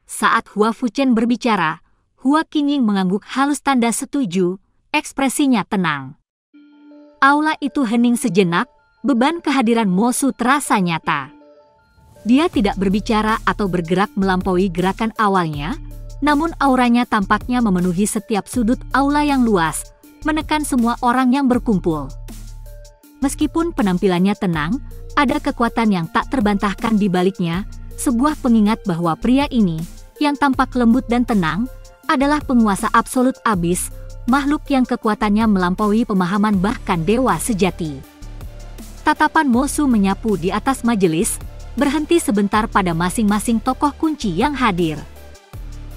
Saat Hua Fuchen berbicara, Hua Qingying mengangguk halus tanda setuju, ekspresinya tenang. Aula itu hening sejenak, beban kehadiran Mo Su terasa nyata. Dia tidak berbicara atau bergerak melampaui gerakan awalnya, namun auranya tampaknya memenuhi setiap sudut aula yang luas, menekan semua orang yang berkumpul. Meskipun penampilannya tenang, ada kekuatan yang tak terbantahkan di baliknya, sebuah pengingat bahwa pria ini, yang tampak lembut dan tenang, adalah penguasa absolut abis, makhluk yang kekuatannya melampaui pemahaman bahkan dewa sejati. Tatapan Mo Su menyapu di atas majelis, berhenti sebentar pada masing-masing tokoh kunci yang hadir.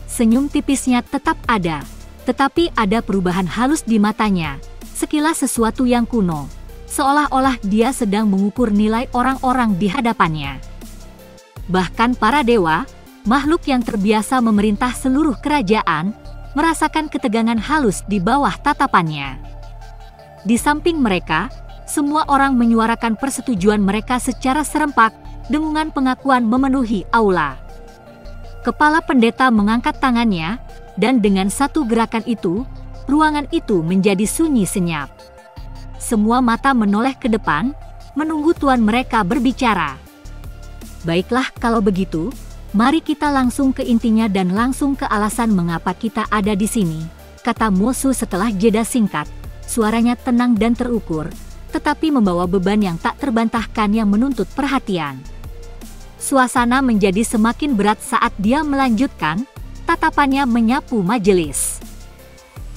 Senyum tipisnya tetap ada, tetapi ada perubahan halus di matanya, sekilas sesuatu yang kuno, seolah-olah dia sedang mengukur nilai orang-orang di hadapannya. Bahkan para dewa, makhluk yang terbiasa memerintah seluruh kerajaan, merasakan ketegangan halus di bawah tatapannya. Di samping mereka, semua orang menyuarakan persetujuan mereka secara serempak, dengungan pengakuan memenuhi aula. Kepala pendeta mengangkat tangannya, dan dengan satu gerakan itu, ruangan itu menjadi sunyi senyap. Semua mata menoleh ke depan, menunggu tuan mereka berbicara. Baiklah kalau begitu, mari kita langsung ke intinya dan langsung ke alasan mengapa kita ada di sini, kata Mo Su setelah jeda singkat, suaranya tenang dan terukur, tetapi membawa beban yang tak terbantahkan yang menuntut perhatian. Suasana menjadi semakin berat saat dia melanjutkan, tatapannya menyapu majelis.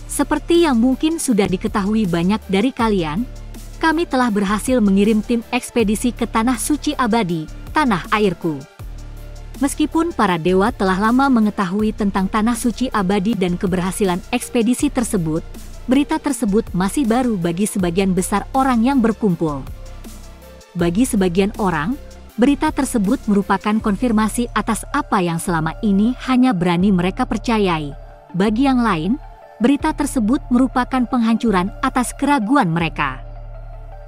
Seperti yang mungkin sudah diketahui banyak dari kalian, kami telah berhasil mengirim tim ekspedisi ke Tanah Suci Abadi, Tanah Airku. Meskipun para dewa telah lama mengetahui tentang Tanah Suci Abadi dan keberhasilan ekspedisi tersebut, berita tersebut masih baru bagi sebagian besar orang yang berkumpul. Bagi sebagian orang, berita tersebut merupakan konfirmasi atas apa yang selama ini hanya berani mereka percayai. Bagi yang lain, berita tersebut merupakan penghancuran atas keraguan mereka.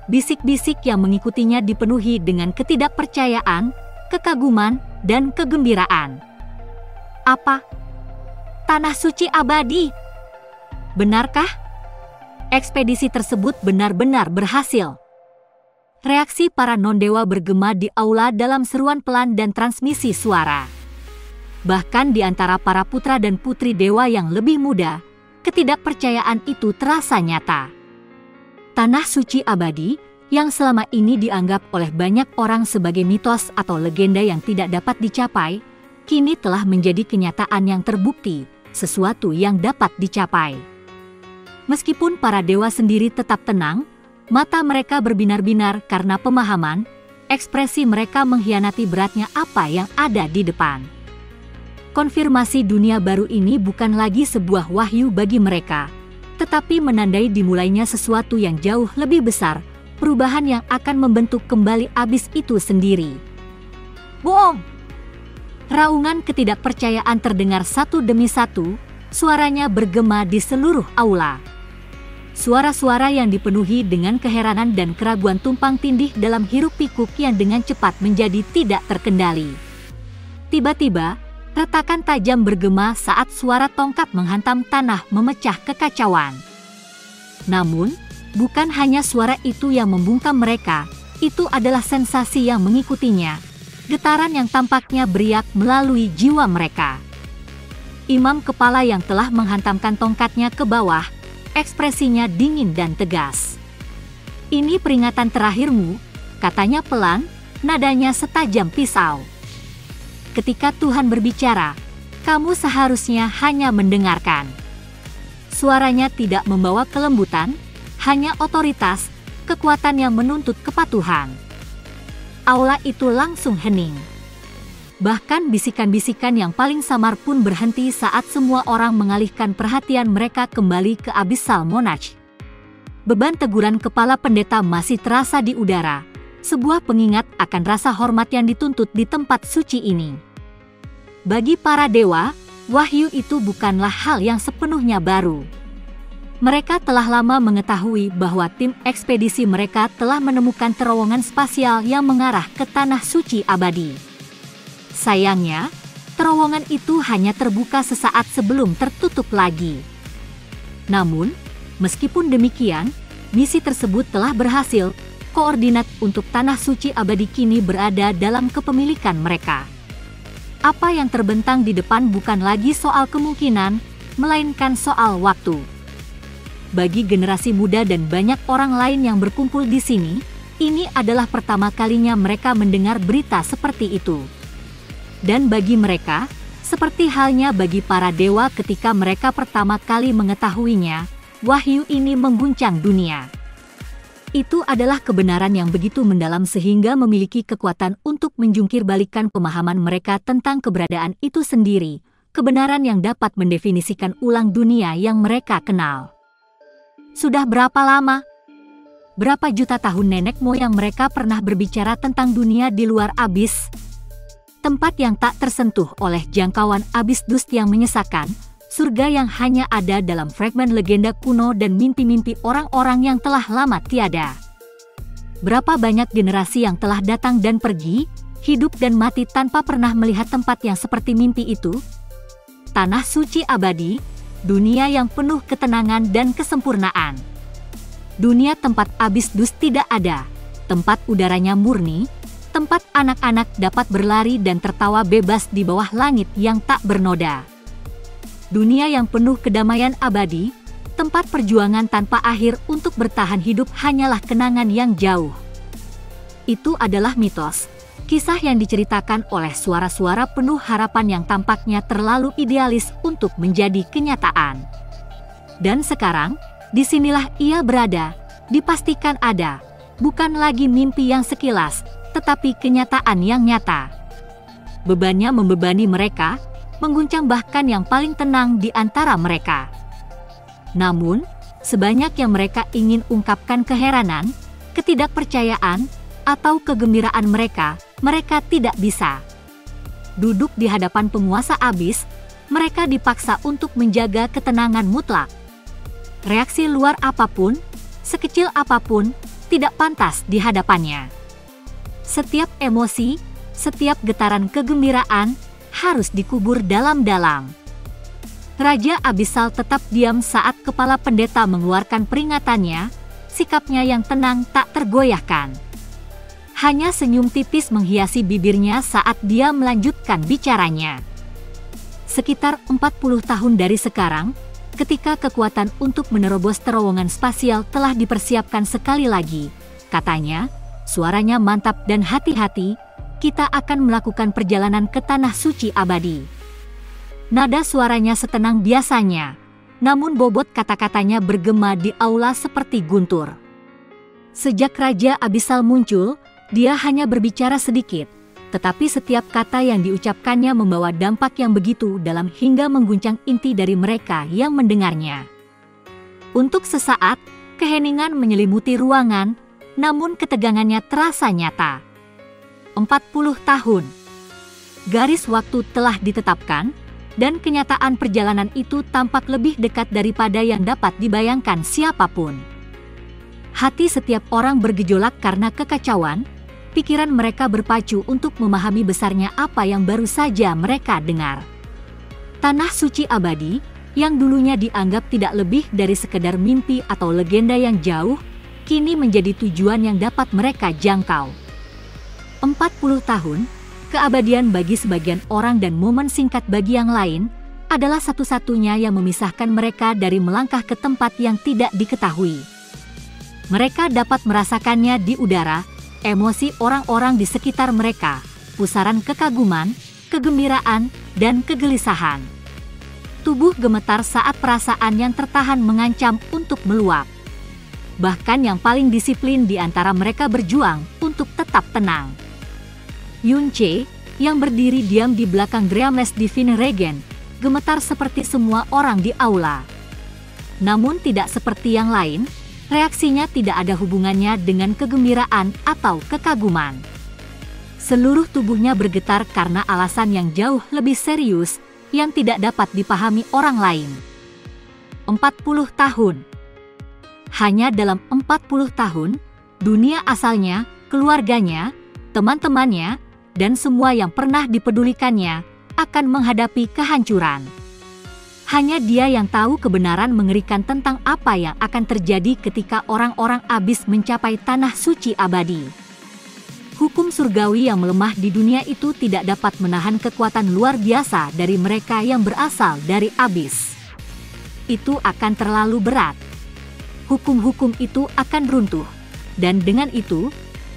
Bisik-bisik yang mengikutinya dipenuhi dengan ketidakpercayaan, kekaguman, dan kegembiraan. Apa? Tanah Suci Abadi? Benarkah? Ekspedisi tersebut benar-benar berhasil. Reaksi para non-dewa bergema di aula dalam seruan pelan dan transmisi suara. Bahkan di antara para putra dan putri dewa yang lebih muda, ketidakpercayaan itu terasa nyata. Tanah Suci Abadi, yang selama ini dianggap oleh banyak orang sebagai mitos atau legenda yang tidak dapat dicapai, kini telah menjadi kenyataan yang terbukti, sesuatu yang dapat dicapai. Meskipun para dewa sendiri tetap tenang, mata mereka berbinar-binar karena pemahaman, ekspresi mereka mengkhianati beratnya apa yang ada di depan. Konfirmasi dunia baru ini bukan lagi sebuah wahyu bagi mereka, tetapi menandai dimulainya sesuatu yang jauh lebih besar, perubahan yang akan membentuk kembali abis itu sendiri. Boom! Raungan ketidakpercayaan terdengar satu demi satu, suaranya bergema di seluruh aula. Suara-suara yang dipenuhi dengan keheranan dan keraguan tumpang tindih dalam hiruk-pikuk yang dengan cepat menjadi tidak terkendali. Tiba-tiba, retakan tajam bergema saat suara tongkat menghantam tanah memecah kekacauan. Namun, bukan hanya suara itu yang membungkam mereka, itu adalah sensasi yang mengikutinya. Getaran yang tampaknya beriak melalui jiwa mereka. Imam kepala yang telah menghantamkan tongkatnya ke bawah, ekspresinya dingin dan tegas. Ini peringatan terakhirmu, katanya pelan, nadanya setajam pisau. Ketika Tuhan berbicara, kamu seharusnya hanya mendengarkan. Suaranya tidak membawa kelembutan, hanya otoritas, kekuatan yang menuntut kepatuhan. Aula itu langsung hening. Bahkan bisikan-bisikan yang paling samar pun berhenti saat semua orang mengalihkan perhatian mereka kembali ke Abyssal Monarch. Beban teguran kepala pendeta masih terasa di udara, sebuah pengingat akan rasa hormat yang dituntut di tempat suci ini. Bagi para dewa, wahyu itu bukanlah hal yang sepenuhnya baru. Mereka telah lama mengetahui bahwa tim ekspedisi mereka telah menemukan terowongan spasial yang mengarah ke Tanah Suci Abadi. Sayangnya, terowongan itu hanya terbuka sesaat sebelum tertutup lagi. Namun, meskipun demikian, misi tersebut telah berhasil. Koordinat untuk Tanah Suci Abadi kini berada dalam kepemilikan mereka. Apa yang terbentang di depan bukan lagi soal kemungkinan, melainkan soal waktu. Bagi generasi muda dan banyak orang lain yang berkumpul di sini, ini adalah pertama kalinya mereka mendengar berita seperti itu. Dan bagi mereka, seperti halnya bagi para dewa ketika mereka pertama kali mengetahuinya, wahyu ini mengguncang dunia. Itu adalah kebenaran yang begitu mendalam sehingga memiliki kekuatan untuk menjungkir-balikan pemahaman mereka tentang keberadaan itu sendiri, kebenaran yang dapat mendefinisikan ulang dunia yang mereka kenal. Sudah berapa lama? Berapa juta tahun nenek moyang mereka pernah berbicara tentang dunia di luar abis? Tempat yang tak tersentuh oleh jangkauan abis dust yang menyesakan, surga yang hanya ada dalam fragmen legenda kuno dan mimpi-mimpi orang-orang yang telah lama tiada. Berapa banyak generasi yang telah datang dan pergi, hidup dan mati tanpa pernah melihat tempat yang seperti mimpi itu? Tanah Suci Abadi, dunia yang penuh ketenangan dan kesempurnaan. Dunia tempat abis dus tidak ada, tempat udaranya murni, tempat anak-anak dapat berlari dan tertawa bebas di bawah langit yang tak bernoda. Dunia yang penuh kedamaian abadi, tempat perjuangan tanpa akhir untuk bertahan hidup hanyalah kenangan yang jauh. Itu adalah mitos. Kisah yang diceritakan oleh suara-suara penuh harapan yang tampaknya terlalu idealis untuk menjadi kenyataan. Dan sekarang, disinilah ia berada, dipastikan ada, bukan lagi mimpi yang sekilas, tetapi kenyataan yang nyata. Bebannya membebani mereka, mengguncang bahkan yang paling tenang di antara mereka. Namun, sebanyak yang mereka ingin ungkapkan keheranan, ketidakpercayaan, atau kegembiraan mereka tidak bisa. Duduk di hadapan penguasa abis, mereka dipaksa untuk menjaga ketenangan mutlak. Reaksi luar apapun, sekecil apapun, tidak pantas di hadapannya. Setiap emosi, setiap getaran kegembiraan, harus dikubur dalam-dalam. Raja Abisal tetap diam saat kepala pendeta mengeluarkan peringatannya, sikapnya yang tenang tak tergoyahkan. Hanya senyum tipis menghiasi bibirnya saat dia melanjutkan bicaranya. Sekitar 40 tahun dari sekarang, ketika kekuatan untuk menerobos terowongan spasial telah dipersiapkan sekali lagi, katanya, suaranya mantap dan hati-hati, kita akan melakukan perjalanan ke Tanah Suci Abadi. Nada suaranya setenang biasanya, namun bobot kata-katanya bergema di aula seperti guntur. Sejak Raja Abisal muncul, dia hanya berbicara sedikit, tetapi setiap kata yang diucapkannya membawa dampak yang begitu dalam hingga mengguncang inti dari mereka yang mendengarnya. Untuk sesaat, keheningan menyelimuti ruangan, namun ketegangannya terasa nyata. 40 tahun. Garis waktu telah ditetapkan, dan kenyataan perjalanan itu tampak lebih dekat daripada yang dapat dibayangkan siapapun. Hati setiap orang bergejolak karena kekacauan, pikiran mereka berpacu untuk memahami besarnya apa yang baru saja mereka dengar. Tanah Suci Abadi, yang dulunya dianggap tidak lebih dari sekedar mimpi atau legenda yang jauh, kini menjadi tujuan yang dapat mereka jangkau. 40 tahun, keabadian bagi sebagian orang dan momen singkat bagi yang lain, adalah satu-satunya yang memisahkan mereka dari melangkah ke tempat yang tidak diketahui. Mereka dapat merasakannya di udara, emosi orang-orang di sekitar mereka, pusaran kekaguman, kegembiraan, dan kegelisahan. Tubuh gemetar saat perasaan yang tertahan mengancam untuk meluap. Bahkan yang paling disiplin di antara mereka berjuang untuk tetap tenang. Yun Che, yang berdiri diam di belakang Greamless Divine Regen, gemetar seperti semua orang di aula. Namun tidak seperti yang lain, reaksinya tidak ada hubungannya dengan kegembiraan atau kekaguman. Seluruh tubuhnya bergetar karena alasan yang jauh lebih serius, yang tidak dapat dipahami orang lain. 40 tahun. Hanya dalam 40 tahun, dunia asalnya, keluarganya, teman-temannya, dan semua yang pernah dipedulikannya akan menghadapi kehancuran. Hanya dia yang tahu kebenaran mengerikan tentang apa yang akan terjadi ketika orang-orang abis mencapai tanah suci abadi. Hukum surgawi yang melemah di dunia itu tidak dapat menahan kekuatan luar biasa dari mereka yang berasal dari abis. Itu akan terlalu berat. Hukum-hukum itu akan runtuh, dan dengan itu,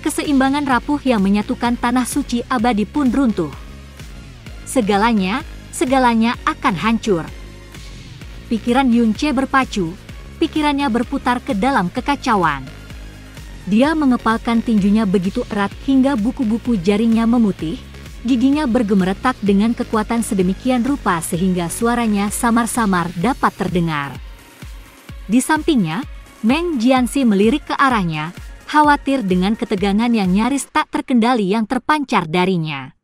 keseimbangan rapuh yang menyatukan tanah suci abadi pun runtuh. Segalanya akan hancur. Pikiran Yunce berpacu, pikirannya berputar ke dalam kekacauan. Dia mengepalkan tinjunya begitu erat hingga buku-buku jaringnya memutih, giginya bergemeretak dengan kekuatan sedemikian rupa sehingga suaranya samar-samar dapat terdengar. Di sampingnya, Meng Jianxi melirik ke arahnya, khawatir dengan ketegangan yang nyaris tak terkendali yang terpancar darinya.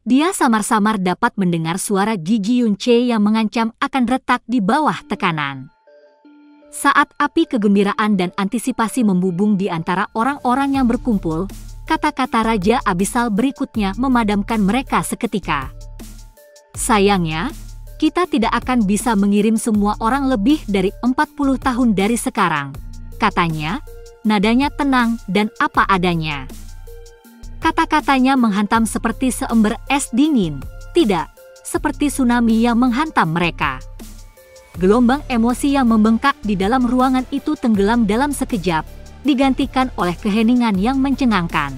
Dia samar-samar dapat mendengar suara gigi Yunce yang mengancam akan retak di bawah tekanan. Saat api kegembiraan dan antisipasi membubung di antara orang-orang yang berkumpul, kata-kata Raja Abisal berikutnya memadamkan mereka seketika. Sayangnya, kita tidak akan bisa mengirim semua orang lebih dari 40 tahun dari sekarang, katanya, nadanya tenang dan apa adanya. Kata-katanya menghantam seperti seember es dingin, tidak seperti tsunami yang menghantam mereka. Gelombang emosi yang membengkak di dalam ruangan itu tenggelam dalam sekejap, digantikan oleh keheningan yang mencengangkan.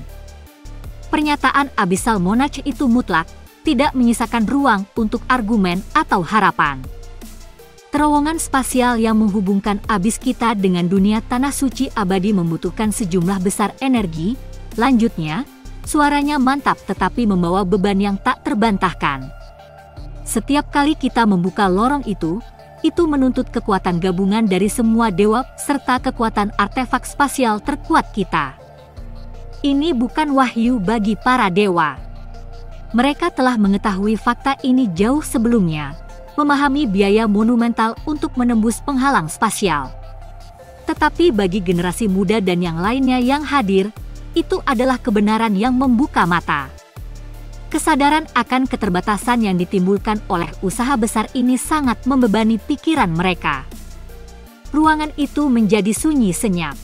Pernyataan Abyssal Monarch itu mutlak, tidak menyisakan ruang untuk argumen atau harapan. Terowongan spasial yang menghubungkan abis kita dengan dunia tanah suci abadi membutuhkan sejumlah besar energi. Lanjutnya, suaranya mantap tetapi membawa beban yang tak terbantahkan. Setiap kali kita membuka lorong itu menuntut kekuatan gabungan dari semua dewa serta kekuatan artefak spasial terkuat kita. Ini bukan wahyu bagi para dewa. Mereka telah mengetahui fakta ini jauh sebelumnya, memahami biaya monumental untuk menembus penghalang spasial. Tetapi bagi generasi muda dan yang lainnya yang hadir, itu adalah kebenaran yang membuka mata. Kesadaran akan keterbatasan yang ditimbulkan oleh usaha besar ini sangat membebani pikiran mereka. Ruangan itu menjadi sunyi senyap.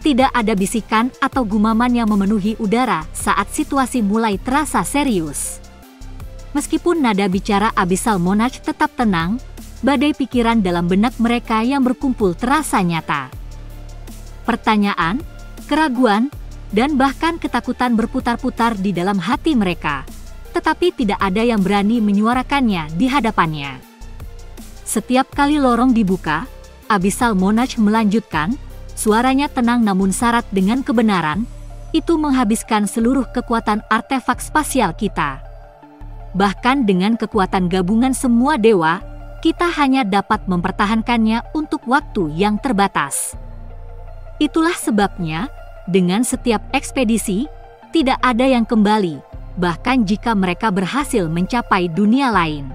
Tidak ada bisikan atau gumaman yang memenuhi udara saat situasi mulai terasa serius. Meskipun nada bicara Abyssal Monarch tetap tenang, badai pikiran dalam benak mereka yang berkumpul terasa nyata. Pertanyaan, keraguan, dan bahkan ketakutan berputar-putar di dalam hati mereka, tetapi tidak ada yang berani menyuarakannya di hadapannya. Setiap kali lorong dibuka, Abyssal Monarch melanjutkan, suaranya tenang namun syarat dengan kebenaran, itu menghabiskan seluruh kekuatan artefak spasial kita. Bahkan dengan kekuatan gabungan semua dewa, kita hanya dapat mempertahankannya untuk waktu yang terbatas. Itulah sebabnya, dengan setiap ekspedisi, tidak ada yang kembali, bahkan jika mereka berhasil mencapai dunia lain.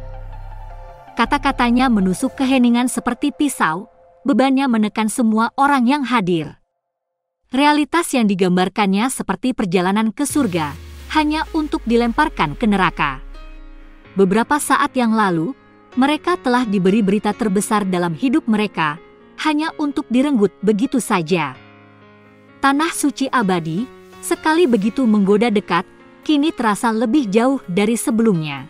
Kata-katanya menusuk keheningan seperti pisau, bebannya menekan semua orang yang hadir. Realitas yang digambarkannya seperti perjalanan ke surga, hanya untuk dilemparkan ke neraka. Beberapa saat yang lalu, mereka telah diberi berita terbesar dalam hidup mereka, hanya untuk direnggut begitu saja. Tanah suci abadi, sekali begitu menggoda dekat, kini terasa lebih jauh dari sebelumnya.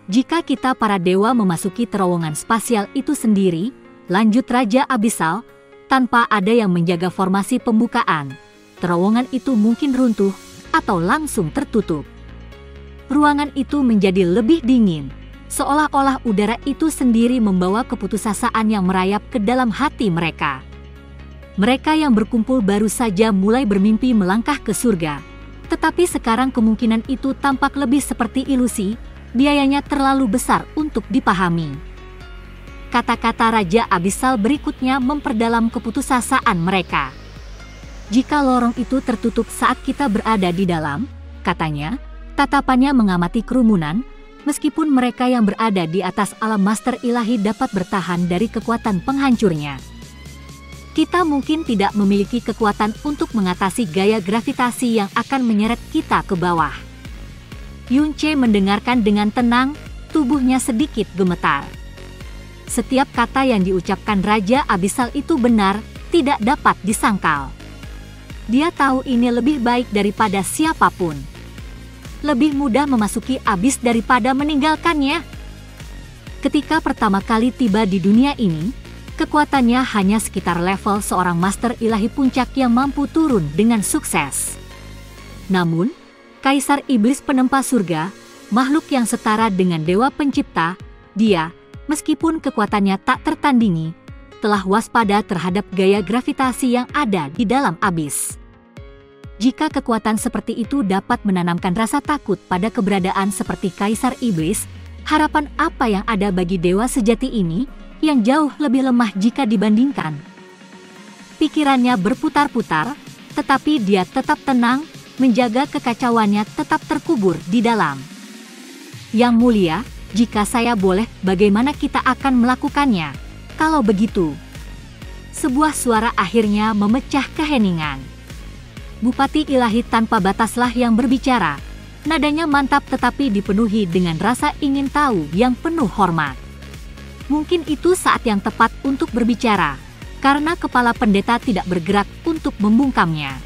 Jika kita para dewa memasuki terowongan spasial itu sendiri, lanjut Raja Abyssal, tanpa ada yang menjaga formasi pembukaan, terowongan itu mungkin runtuh atau langsung tertutup. Ruangan itu menjadi lebih dingin, seolah-olah udara itu sendiri membawa keputusasaan yang merayap ke dalam hati mereka. Mereka yang berkumpul baru saja mulai bermimpi melangkah ke surga, tetapi sekarang kemungkinan itu tampak lebih seperti ilusi, biayanya terlalu besar untuk dipahami. Kata-kata Raja Abyssal berikutnya memperdalam keputusasaan mereka. Jika lorong itu tertutup saat kita berada di dalam, katanya, tatapannya mengamati kerumunan, meskipun mereka yang berada di atas alam master ilahi dapat bertahan dari kekuatan penghancurnya. Kita mungkin tidak memiliki kekuatan untuk mengatasi gaya gravitasi yang akan menyeret kita ke bawah. Yunche mendengarkan dengan tenang, tubuhnya sedikit gemetar. Setiap kata yang diucapkan Raja Abisal itu benar, tidak dapat disangkal. Dia tahu ini lebih baik daripada siapapun. Lebih mudah memasuki abis daripada meninggalkannya. Ketika pertama kali tiba di dunia ini, kekuatannya hanya sekitar level seorang master ilahi puncak yang mampu turun dengan sukses. Namun, Kaisar Iblis penempa surga, makhluk yang setara dengan Dewa Pencipta, dia, meskipun kekuatannya tak tertandingi, telah waspada terhadap gaya gravitasi yang ada di dalam abis. Jika kekuatan seperti itu dapat menanamkan rasa takut pada keberadaan seperti Kaisar Iblis, harapan apa yang ada bagi dewa sejati ini yang jauh lebih lemah jika dibandingkan? Pikirannya berputar-putar, tetapi dia tetap tenang, menjaga kekacauannya tetap terkubur di dalam. Yang mulia, jika saya boleh, bagaimana kita akan melakukannya? Kalau begitu, sebuah suara akhirnya memecah keheningan. Bupati ilahi tanpa bataslah yang berbicara. Nadanya mantap tetapi dipenuhi dengan rasa ingin tahu yang penuh hormat. Mungkin itu saat yang tepat untuk berbicara, karena kepala pendeta tidak bergerak untuk membungkamnya.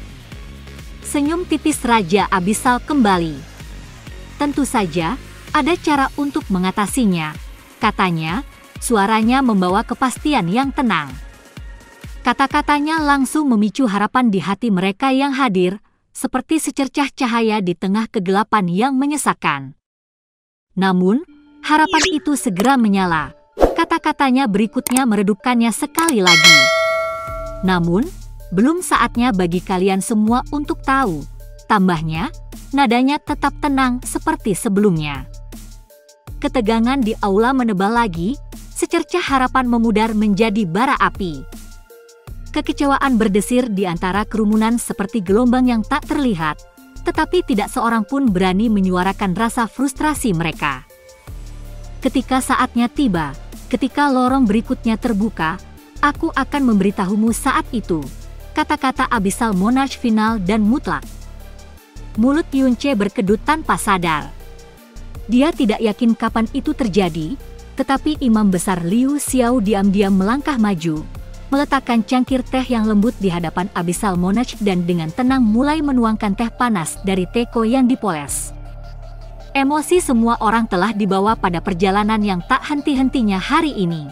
Senyum tipis Raja Abisal kembali. Tentu saja, ada cara untuk mengatasinya, katanya, suaranya membawa kepastian yang tenang. Kata-katanya langsung memicu harapan di hati mereka yang hadir, seperti secercah cahaya di tengah kegelapan yang menyesakan. Namun, harapan itu segera menyala. Kata-katanya berikutnya meredupkannya sekali lagi. Namun, belum saatnya bagi kalian semua untuk tahu. Tambahnya, nadanya tetap tenang seperti sebelumnya. Ketegangan di aula menebal lagi, secercah harapan memudar menjadi bara api. Kekecewaan berdesir di antara kerumunan seperti gelombang yang tak terlihat, tetapi tidak seorang pun berani menyuarakan rasa frustrasi mereka. Ketika saatnya tiba, ketika lorong berikutnya terbuka, aku akan memberitahumu saat itu, kata-kata Abyssal Monarch final dan mutlak. Mulut Yunche berkedut tanpa sadar. Dia tidak yakin kapan itu terjadi, tetapi Imam Besar Liu Xiao diam-diam melangkah maju, meletakkan cangkir teh yang lembut di hadapan Abyssal Monarch dan dengan tenang mulai menuangkan teh panas dari teko yang dipoles. Emosi semua orang telah dibawa pada perjalanan yang tak henti-hentinya hari ini.